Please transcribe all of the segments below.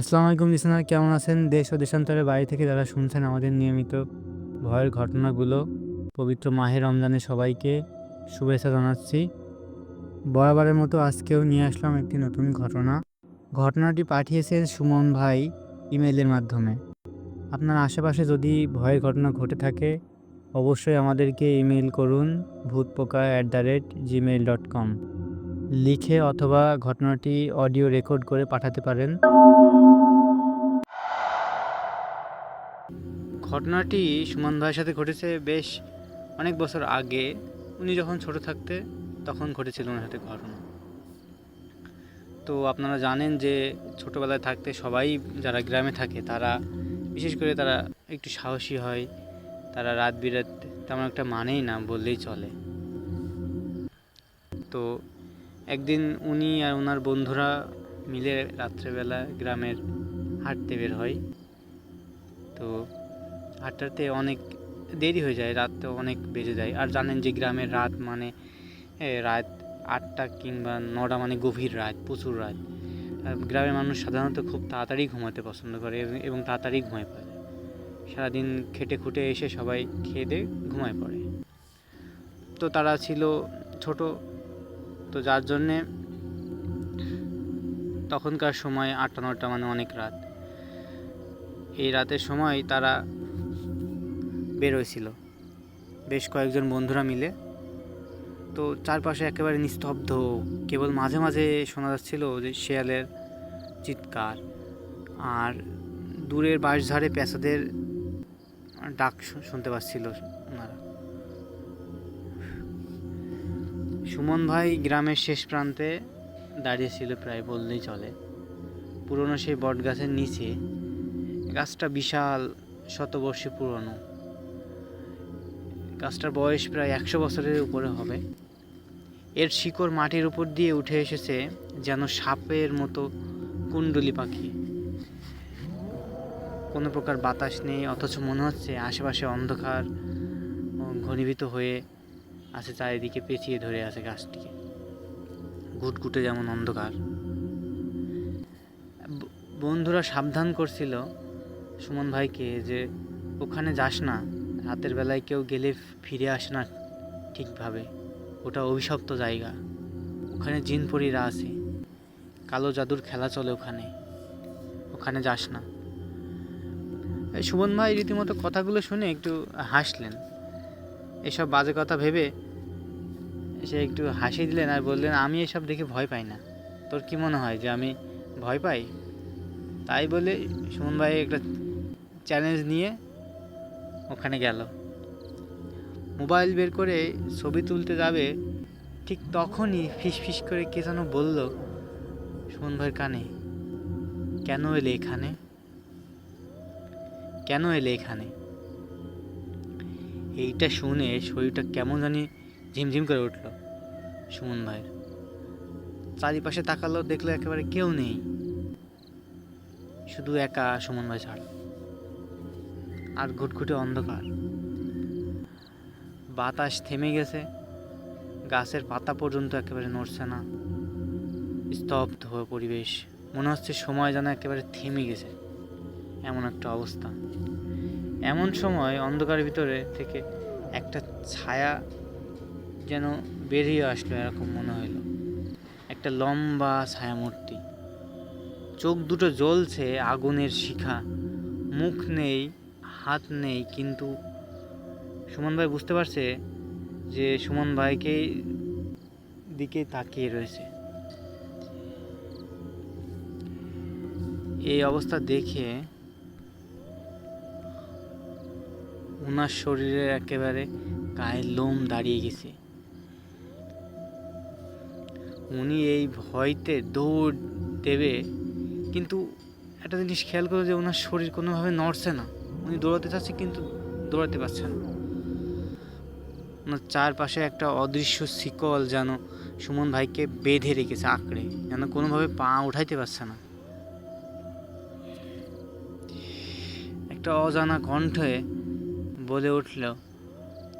আসসালামু আলাইকুম লিসেনার, কেমন আছেন? দেশ ও দেশান্তরের বাইরে থেকে যারা শুনছেন আমাদের নিয়মিত ভয়ের ঘটনাগুলো, পবিত্র মাহে রমজানে সবাইকে শুভেচ্ছা জানাচ্ছি। বরাবরের মতো আজকেও নিয়ে আসলাম একটি নতুন ঘটনা। ঘটনাটি পাঠিয়েছেন সুমন ভাই ইমেইলের মাধ্যমে। আপনার আশেপাশে যদি ভয়ের ঘটনা ঘটে থাকে অবশ্যই আমাদেরকে ইমেইল করুন bhootpoka@gmail.com লিখে, অথবা ঘটনাটি অডিও রেকর্ড করে পাঠাতে পারেন। ঘটনাটি সুমন ভাইয়ের সাথে ঘটেছে বেশ অনেক বছর আগে। উনি যখন ছোট থাকতে তখন ঘটেছিল ওনার সাথে ঘটনা। তো আপনারা জানেন যে ছোটোবেলায় থাকতে সবাই যারা গ্রামে থাকে তারা বিশেষ করে তারা একটু সাহসী হয়। তারা রাত বিরাত তেমন একটা মানেই না বললেই চলে। তো একদিন উনি আর ওনার বন্ধুরা মিলে রাত্রেবেলা গ্রামের হাঁটতে বের হয়। তো হাঁটতে অনেক দেরি হয়ে যায়, রাত তো অনেক বেজে যায়। আর জানেন যে গ্রামের রাত মানে রাত 8টা কিংবা 9টা মানে গভীর রাত, প্রচুর রাত। গ্রামের মানুষ সাধারণত খুব তাড়াতাড়ি ঘুমাতে পছন্দ করে এবং তাড়াতাড়ি ঘুমায় পড়ে। সারাদিন খেটে খুঁটে এসে সবাই খেয়ে দিয়ে ঘুমায় পড়ে। তো তারা ছিল ছোট, তো যার জন্যে তখনকার সময় 8টা 9টা মানে অনেক রাত। এই রাতের সময় তারা বের হয়েছিল বেশ কয়েকজন বন্ধুরা মিলে। তো চারপাশে একেবারে নিস্তব্ধ, কেবল মাঝে মাঝে শোনা যাচ্ছিল যে শেয়ালের চিৎকার আর দূরের বাঁশঝাড়ে পেঁচাদের ডাক শুনতে পাচ্ছিল ওনারা। সুমন ভাই গ্রামের শেষ প্রান্তে দাঁড়িয়েছিল, প্রায় বললেই চলে। পুরনো সেই বট গাছের নিচে। গাছটা বিশাল, শতবর্ষী পুরনো। গাছটার বয়স প্রায় 100 বছরের উপরে হবে। এর শিকড় মাটির উপর দিয়ে উঠে এসেছে যেন সাপের মতো কুণ্ডলি পাখি। কোনো প্রকার বাতাস নেই, অথচ মনে হচ্ছে আশেপাশে অন্ধকার ঘনীভূত হয়ে আছে, চারিদিকে পেঁচিয়ে ধরে আছে গাছটিকে, ঘুটঘুটে যেমন অন্ধকার। বন্ধুরা সাবধান করছিল সুমন ভাইকে যে ওখানে যাস না, রাতের বেলায় কেউ গেলে ফিরে আসে না ঠিকভাবে, ওটা অভিশপ্ত জায়গা, ওখানে জিনপরীরা আছে, কালো জাদুর খেলা চলে ওখানে যাস না। সুমন ভাই রীতিমতো কথাগুলো শুনে একটু হাসলেন। এসব বাজে কথা ভেবে সে একটু হাসি দিলেন আর বললেন, আমি এসব দেখে ভয় পাই না। তোর কি মনে হয় যে আমি ভয় পাই? তাই বলে সুমন ভাই একটা চ্যালেঞ্জ নিয়ে ওখানে গেল। মোবাইল বের করে ছবি তুলতে যাবে, ঠিক তখনই ফিস ফিস করে কে যেন বলল সুমন ভাইয়ের কানে, কেন এলে এখানে, কেন এলে এখানে? এইটা শুনে শরীরটা কেমন জানি ঝিমঝিম করে উঠল সুমন ভাইয়ের। চারিপাশে তাকালো, দেখলো একেবারে কেউ নেই, শুধু একা সুমন ভাই ছাড়া, আর ঘুটঘুটে অন্ধকার। বাতাস থেমে গেছে, গাছের পাতা পর্যন্ত একেবারে নড়ছে না, স্তব্ধ পরিবেশ। মনে হচ্ছে সময় যেন একেবারে থেমে গেছে, এমন একটা অবস্থা। এমন সময় অন্ধকারের ভিতরে থেকে একটা ছায়া যেন বেরিয়ে আসলো, এরকম মনে হইল। একটা লম্বা ছায়ামূর্তি, চোখ দুটো জ্বলছে আগুনের শিখা, মুখ নেই, হাত নেই, কিন্তু সুমন ভাই বুঝতে পারছে যে সুমন ভাইকে দিকে তাকিয়ে রয়েছে। এই অবস্থা দেখে ওনার শরীরের একেবারে গায়ের লোম দাঁড়িয়ে গেছে। উনি এই ভয়তে দৌড় দেবে, কিন্তু একটা জিনিস খেয়াল করে যে ওনার শরীর কোনোভাবে নড়ছে না। উনি দৌড়াতে চাচ্ছে কিন্তু দৌড়াতে পারছেন না। ওনার চারপাশে একটা অদৃশ্য শিকল যেন সুমন ভাইকে বেঁধে রেখেছে আঁকড়ে, যেন কোনোভাবে পা উঠাইতে পারছে না। একটা অজানা কণ্ঠে বলে উঠল,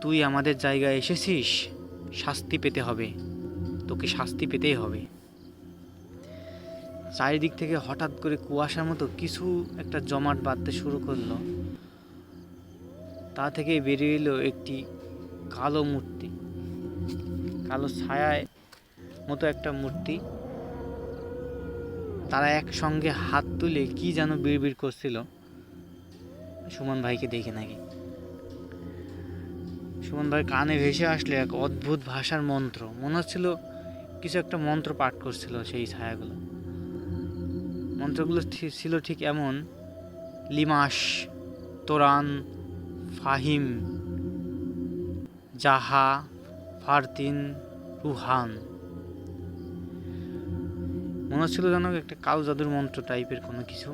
তুই আমাদের জায়গায় এসেছিস, শাস্তি পেতে হবে, তোকে শাস্তি পেতেই হবে। চারিদিক থেকে হঠাৎ করে কুয়াশার মতো কিছু একটা জমাট বাঁধতে শুরু করলো। তা থেকে বেরিয়ে এলো একটি কালো মূর্তি, কালো ছায়ায় মতো একটা মূর্তি। তারা একসঙ্গে হাত তুলে কি যেন বিড়বিড় করছিল সুমন ভাইকে দেখে নাকি। সুমন ভাই কানে ভেসে আসলে এক অদ্ভুত ভাষার মন্ত্র, মনে হচ্ছিল কিছু একটা মন্ত্র পাঠ করছিল সেই ছায়াগুলো। মন্ত্রগুলো ছিল ঠিক এমন: লিমাস, তোরান, ফাহিম, জাহা, ফারতিন, রুহান। মনে হচ্ছিল যেন একটা কালো জাদুর মন্ত্র টাইপের কোনো কিছু।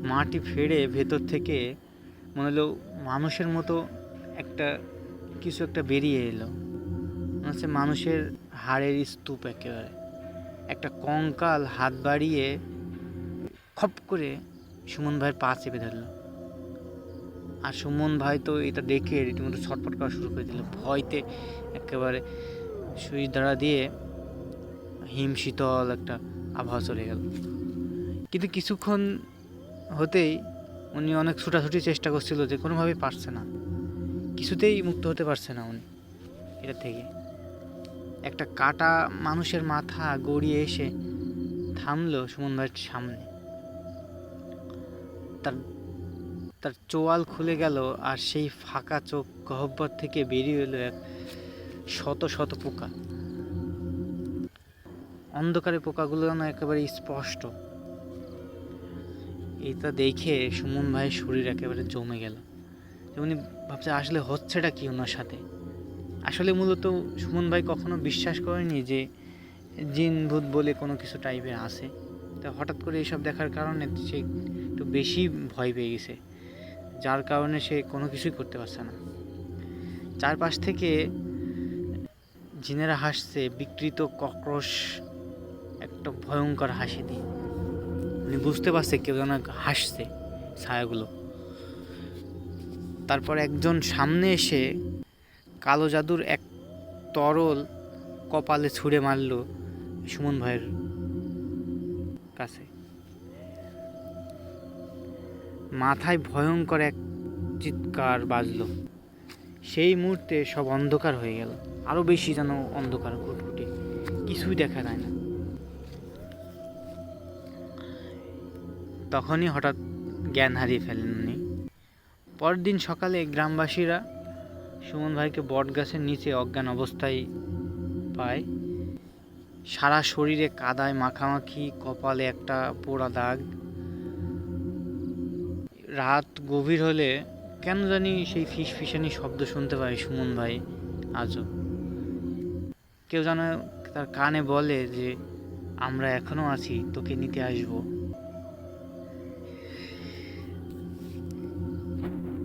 মাটি ফেড়ে ভেতর থেকে মনে হলো মানুষের মতো একটা কিছু একটা বেরিয়ে এলো। মনে হচ্ছে মানুষের হাড়ের স্তূপ, একেবারে একটা কঙ্কাল হাত বাড়িয়ে খপ করে সুমন ভাইয়ের পা চেপে ধরলো। আর সুমন ভাই তো এটা দেখে রীতিমতো ছটফট করা শুরু করে দিল, ভয়তে একেবারে সুই দাঁড়া দিয়ে হিম শীতল একটা আবহাওয়া চলে গেল। কিন্তু কিছুক্ষণ হতেই উনি অনেক ছুটাছুটি চেষ্টা করছিল, যে কোনোভাবেই পারছে না, কিছুতেই মুক্ত হতে পারছে না উনি এটা থেকে। একটা কাটা মানুষের মাথা গড়িয়ে এসে থামলো সুমন ভাইয়ের সামনে। তার চোয়াল খুলে গেল, আর সেই ফাঁকা চোখ গহ্বর থেকে বেরিয়ে এলো এক শত শত পোকা। অন্ধকারে পোকাগুলো না একেবারে স্পষ্ট। এটা দেখে সুমন ভাইয়ের শরীর একেবারে জমে গেল। উনি ভাবছে আসলে হচ্ছেটা কি ওনার সাথে। আসলে মূলত সুমন ভাই কখনো বিশ্বাস করেনি যে জিন ভূত বলে কোনো কিছু টাইপের আছে। তা হঠাৎ করে এইসব দেখার কারণে সে একটু বেশি ভয় পেয়ে গেছে, যার কারণে সে কোনো কিছুই করতে পারছে না। চারপাশ থেকে জিনেরা হাসছে বিকৃত কক্রোশ একটা ভয়ঙ্কর হাসি দিয়ে। উনি বুঝতে পারছে কেউ যেন হাসছে ছায়াগুলো। তারপর একজন সামনে এসে কালো জাদুর এক তরল কপালে ছুঁড়ে মারল সুমন ভাইয়ের কাছে। মাথায় ভয়ঙ্কর এক চিৎকার বাজল। সেই মুহূর্তে সব অন্ধকার হয়ে গেল, আরো বেশি যেন অন্ধকার ঘুটঘুটে, কিছুই দেখা যায় না। তখনই হঠাৎ জ্ঞান হারিয়ে ফেলেন উনি। পরের দিন সকালে গ্রামবাসীরা সুমন ভাইকে বট গাছের নিচে অজ্ঞান অবস্থায় পায়। সারা শরীরে কাদায় মাখামাখি, কপালে একটা পোড়া দাগ। রাত গভীর হলে কেন জানি সেই ফিসফিসানি শব্দ শুনতে পায় সুমন ভাই আজও। কেউ যেন তার কানে বলে যে আমরা এখনো আছি, তোকে নিতে আসবো।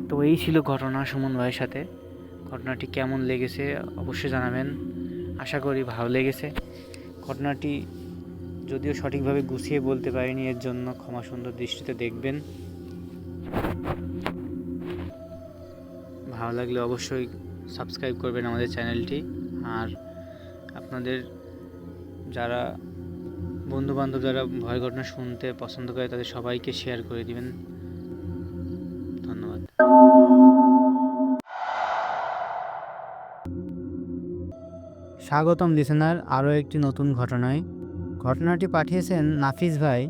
তো এই ছিল ঘটনা সুমন ভাইয়ের সাথে। ঘটনাটি কেমন লেগেছে অবশ্যই জানাবেন, আশা করি ভালো লেগেছে। ঘটনাটি যদিও সঠিকভাবে গুছিয়ে বলতে পারিনি, এর জন্য ক্ষমা সুন্দর দৃষ্টিতে দেখবেন। ভালো লাগলে অবশ্যই সাবস্ক্রাইব করবেন আমাদের চ্যানেলটি। আর আপনাদের যারা বন্ধুবান্ধব যারা ভয় ঘটনা শুনতে পছন্দ করে তাদের সবাইকে শেয়ার করে দিবেন। ধন্যবাদ। স্বাগতম লিসেনার আরও একটি নতুন ঘটনায়। ঘটনাটি পাঠিয়েছেন নাফিস ভাই।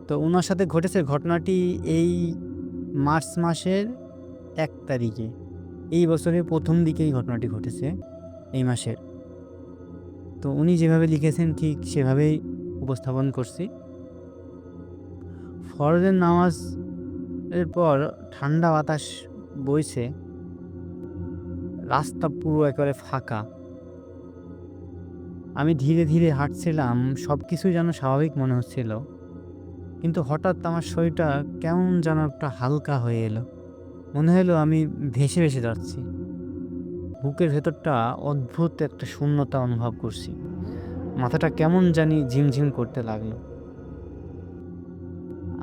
তো ওনার সাথে ঘটেছে ঘটনাটি এই মার্চ মাসের 1 তারিখে, এই বছরের প্রথম দিকেই ঘটনাটি ঘটেছে, এই মাসের। তো উনি যেভাবে লিখেছেন ঠিক সেভাবেই উপস্থাপন করছি। ফরজের নামাজ এর পর ঠান্ডা বাতাস বইছে, রাস্তা পুরো একেবারে ফাঁকা। আমি ধীরে ধীরে হাঁটছিলাম, সব কিছুই যেন স্বাভাবিক মনে হচ্ছিল, কিন্তু হঠাৎ আমার শরীরটা কেমন যেন একটা হালকা হয়ে এলো। মনে হলো আমি ভেসে ভেসে যাচ্ছি। বুকের ভেতরটা অদ্ভুত একটা শূন্যতা অনুভব করছি, মাথাটা কেমন জানি ঝিমঝিম করতে লাগলো।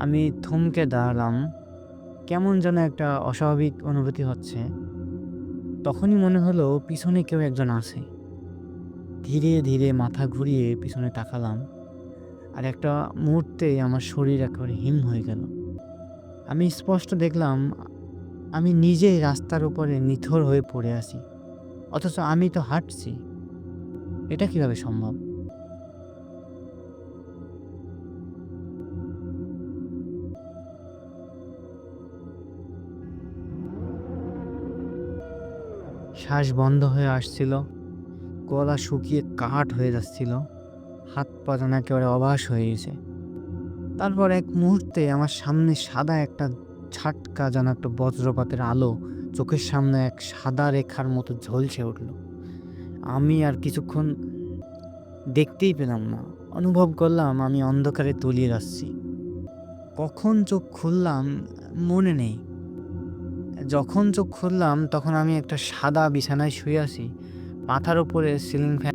আমি থমকে দাঁড়ালাম, কেমন যেন একটা অস্বাভাবিক অনুভূতি হচ্ছে। তখনই মনে হলো পিছনে কেউ একজন আছে। ধীরে ধীরে মাথা ঘুরিয়ে পিছনে তাকালাম, আর একটা মুহূর্তেই আমার শরীর একেবারে হিম হয়ে গেল। আমি স্পষ্ট দেখলাম আমি নিজেই রাস্তার উপরে নিথর হয়ে পড়ে আছি। অথচ আমি তো হাঁটছি। এটা কিভাবে সম্ভব? শ্বাস বন্ধ হয়ে আসছিল, গলা শুকিয়ে কাঠ হয়ে যাচ্ছিল, হাত পা যেন একেবারে অবশ হয়ে গেছে। তারপর এক মুহূর্তে আমার সামনে সাদা একটা ঝাটকা যেন একটা বজ্রপাতের আলো চোখের সামনে এক সাদা রেখার মতো ঝলসে উঠল। আমি আর কিছুক্ষণ দেখতেই পেলাম না। অনুভব করলাম আমি অন্ধকারে তলিয়ে যাচ্ছি। কখন চোখ খুললাম মনে নেই। যখন চোখ খুললাম তখন আমি একটা সাদা বিছানায় শুয়ে আছি। মাথার উপরে সিলিং ফ্যান